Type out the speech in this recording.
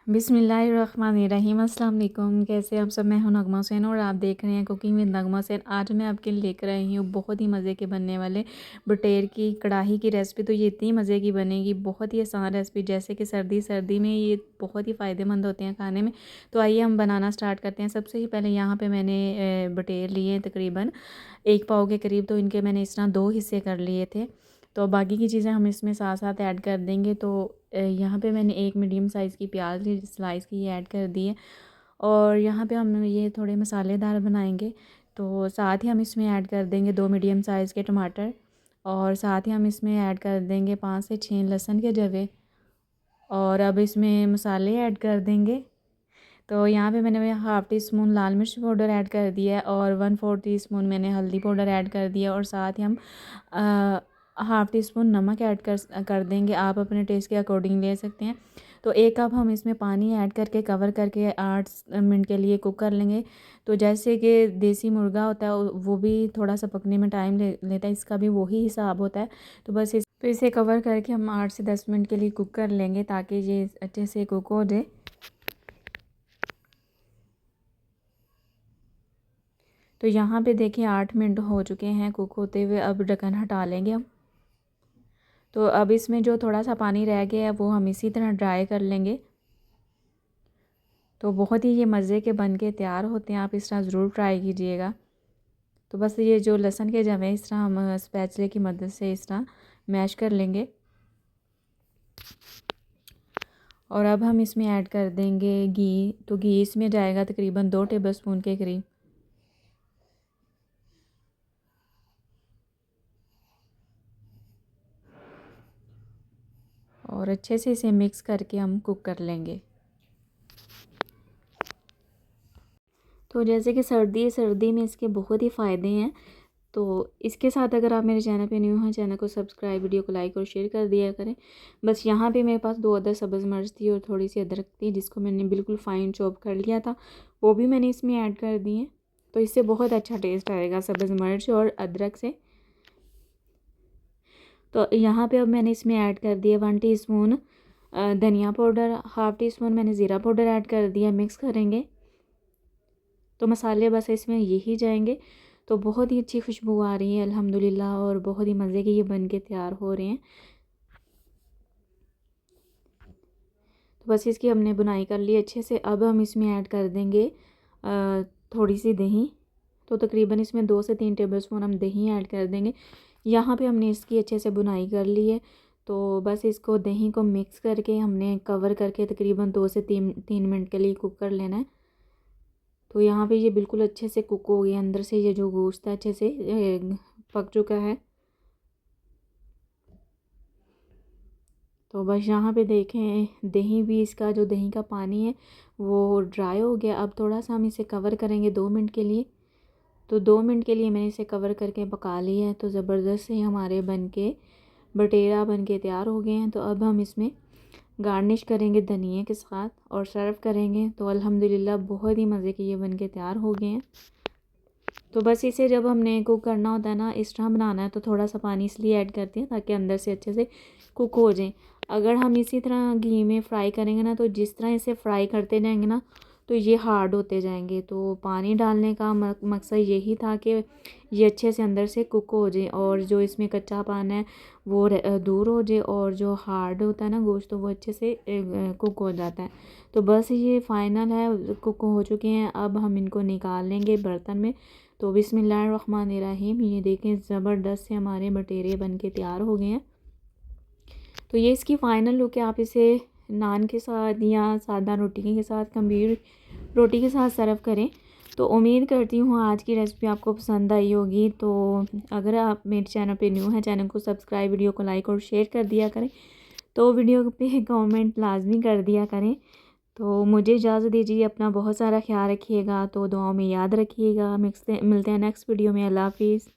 बिस्मिल्लाहिर्रहमानिर्रहीम। अस्सलाम वालेकुम। कैसे आप सब? मैं हूं नगमा हुसैन और आप देख रहे हैं कुकिंग विद नगमा हुसैन। आज मैं आपके लिए लेकर आई हूँ बहुत ही मज़े के बनने वाले बटेर की कढ़ाई की रेसिपी। तो ये इतनी मज़े की बनेगी, बहुत ही आसान रेसिपी, जैसे कि सर्दी में ये बहुत ही फ़ायदेमंद होते हैं खाने में। तो आइए हम बनाना स्टार्ट करते हैं। सबसे ही पहले यहाँ पर मैंने बटेर लिए तकरीबन 1 पाव के करीब। तो इनके मैंने इस तरह 2 हिस्से कर लिए थे। तो बाकी की चीज़ें हम इसमें साथ साथ ऐड कर देंगे। तो यहाँ पे मैंने एक मीडियम साइज़ की प्याज ली, स्लाइस की, ये ऐड कर दी है। और यहाँ पे हम ये थोड़े मसालेदार बनाएंगे, तो साथ ही हम इसमें ऐड कर देंगे 2 मीडियम साइज़ के टमाटर। और साथ ही हम इसमें ऐड कर देंगे 5 से 6 लहसुन के जवे। और अब इसमें मसाले ऐड कर देंगे। तो यहाँ पे मैंने 1/2 टी-स्पून लाल मिर्च पाउडर ऐड कर दिया है और 1/4 टीस्पून मैंने हल्दी पाउडर ऐड कर दिया। और साथ ही हम 1/2 टीस्पून नमक ऐड कर देंगे। आप अपने टेस्ट के अकॉर्डिंग ले सकते हैं। तो 1 कप हम इसमें पानी ऐड करके कवर करके 8 मिनट के लिए कुक कर लेंगे। तो जैसे कि देसी मुर्गा होता है वो भी थोड़ा सा पकने में टाइम लेता है, इसका भी वही हिसाब होता है। तो बस इसे कवर करके हम 8 से 10 मिनट के लिए कुक कर लेंगे ताकि ये अच्छे से कुक हो जाए। तो यहाँ पे देखिए 8 मिनट हो चुके हैं कुक होते हुए। अब ढक्कन हटा लेंगे हम। तो अब इसमें जो थोड़ा सा पानी रह गया है वो हम इसी तरह ड्राई कर लेंगे। तो बहुत ही ये मज़े के बन के तैयार होते हैं, आप इस तरह ज़रूर ट्राई कीजिएगा। तो बस ये जो लहसुन के जवे इस तरह हम स्पैचुले की मदद से इस तरह मैश कर लेंगे। और अब हम इसमें ऐड कर देंगे घी। तो घी इसमें जाएगा तकरीबन 2 टेबलस्पून के करीब। और अच्छे से इसे मिक्स करके हम कुक कर लेंगे। तो जैसे कि सर्दी में इसके बहुत ही फ़ायदे हैं। तो इसके साथ अगर आप मेरे चैनल पे न्यू हैं, चैनल को सब्सक्राइब, वीडियो को लाइक और शेयर कर दिया करें। बस यहाँ पे मेरे पास 2 अदर सब्ज़ मिर्च थी और थोड़ी सी अदरक थी जिसको मैंने बिल्कुल फ़ाइन चॉप कर लिया था, वो भी मैंने इसमें ऐड कर दी है। तो इससे बहुत अच्छा टेस्ट आएगा सब्ज़ मिर्च और अदरक से। तो यहाँ पे अब मैंने इसमें ऐड कर दिया 1 टीस्पून धनिया पाउडर, 1/2 टीस्पून मैंने ज़ीरा पाउडर ऐड कर दिया। मिक्स करेंगे। तो मसाले बस इसमें यही जाएंगे। तो बहुत ही अच्छी खुशबू आ रही है अल्हम्दुलिल्लाह और बहुत ही मज़े के ये बन के तैयार हो रहे हैं। तो बस इसकी हमने बुनाई कर ली अच्छे से। अब हम इसमें ऐड कर देंगे थोड़ी सी दही। तो तकरीबन इसमें 2 से 3 टेबलस्पून हम दही ऐड कर देंगे। यहाँ पे हमने इसकी अच्छे से बुनाई कर ली है। तो बस इसको दही को मिक्स करके हमने कवर करके तकरीबन 2 से 3 मिनट के लिए कुक कर लेना है। तो यहाँ पे ये बिल्कुल अच्छे से कुक हो गया, अंदर से ये जो गोश्त है अच्छे से पक चुका है। तो बस यहाँ पे देखें दही भी, इसका जो दही का पानी है वो ड्राई हो गया। अब थोड़ा सा हम इसे कवर करेंगे 2 मिनट के लिए। तो 2 मिनट के लिए मैंने इसे कवर करके पका लिया है। तो ज़बरदस्त से हमारे बटेरा बन के तैयार हो गए हैं। तो अब हम इसमें गार्निश करेंगे धनिए के साथ और सर्व करेंगे। तो अल्हम्दुलिल्लाह बहुत ही मज़े के ये बन के तैयार हो गए हैं। तो बस इसे जब हमने कुक करना होता है ना, इस तरह बनाना है, तो थोड़ा सा पानी इसलिए ऐड करते हैं ताकि अंदर से अच्छे से कुक हो जाए। अगर हम इसी तरह घी में फ्राई करेंगे ना, तो जिस तरह इसे फ्राई करते जाएंगे ना तो ये हार्ड होते जाएंगे। तो पानी डालने का मकसद यही था कि ये अच्छे से अंदर से कुक हो जाए और जो इसमें कच्चापन है वो दूर हो जाए और जो हार्ड होता है ना गोश्त, तो वो अच्छे से कुक हो जाता है। तो बस ये फाइनल है, कुक हो चुके हैं। अब हम इनको निकाल लेंगे बर्तन में। तो बिस्मिल्लाहिर्रहमानिर्रहीम, ये देखें ज़बरदस्त से हमारे बटेरे बन के तैयार हो गए हैं। तो ये इसकी फ़ाइनल लुक है। आप इसे नान के साथ या सादा रोटी के साथ, खमीर रोटी के साथ सर्व करें। तो उम्मीद करती हूँ आज की रेसिपी आपको पसंद आई होगी। तो अगर आप मेरे चैनल पे न्यू हैं, चैनल को सब्सक्राइब, वीडियो को लाइक और शेयर कर दिया करें। तो वीडियो पे कमेंट लाजमी कर दिया करें। तो मुझे इजाज़त दीजिए, अपना बहुत सारा ख्याल रखिएगा। तो दुआओं में याद रखिएगा। मिलते हैं नेक्स्ट वीडियो में। अल्लाह हाफिज़।